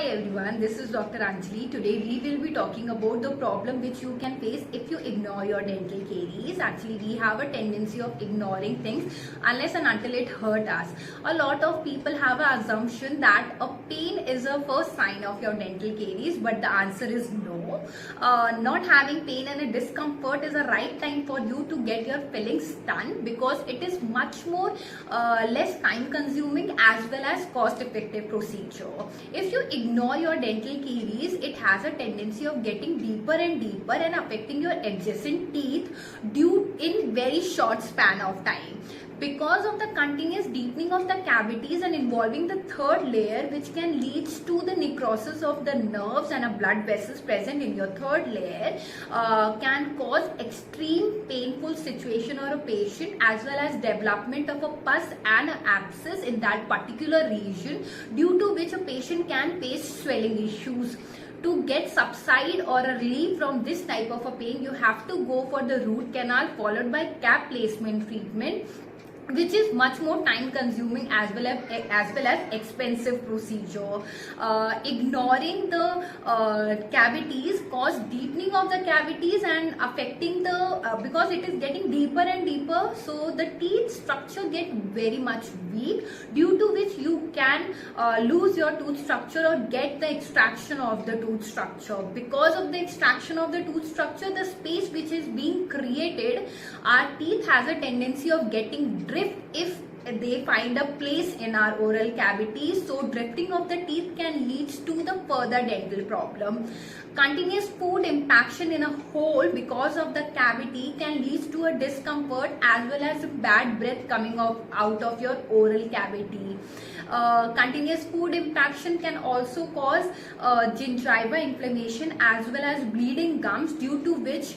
Hi everyone, this is Dr. Anjali. Today we will be talking about the problem which you can face if you ignore your dental caries. Actually, we have a tendency of ignoring things unless and until it hurt us. A lot of people have an assumption that a pain is a first sign of your dental caries, but the answer is no. Not having pain and a discomfort is a right time for you to get your fillings done because it is much more less time consuming as well as cost effective procedure. If you ignore your dental caries, it has a tendency of getting deeper and deeper and affecting your adjacent teeth due in very short span of time. Because of the continuous deepening of the cavities and involving the third layer, which can lead to the necrosis of the nerves and a blood vessels present in your third layer, can cause extreme painful situation or a patient, as well as development of a pus and an abscess in that particular region, due to which a patient can face swelling issues. To get subside or a relief from this type of a pain, you have to go for the root canal followed by cap placement treatment, which is much more time consuming as well as expensive procedure. Ignoring the cavities cause deepening of the cavities and affecting the because it is getting deeper and deeper, so the teeth structure get very much weak, due to which you can lose your tooth structure or get the extraction of the tooth structure. Because of the extraction of the tooth structure, the space which is being created, our teeth has a tendency of getting drift if they find a place in our oral cavities. So drifting of the teeth can lead to the further dental problem. Continuous food impaction in a hole because of the cavity can lead to a discomfort as well as a bad breath coming out of your oral cavity. Continuous food impaction can also cause gingiva inflammation as well as bleeding gums, due to which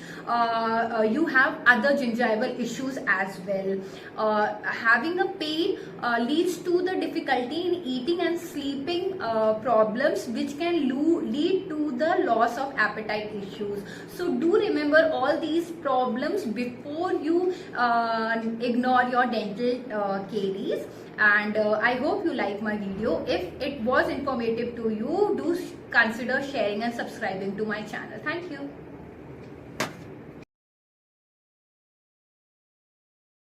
you have other gingival issues as well. Having a pain leads to the difficulty in eating and sleeping problems, which can lead to the loss of appetite issues. So do remember all these problems before you ignore your dental caries. And I hope you like my video. If it was informative to you, do consider sharing and subscribing to my channel. Thank you.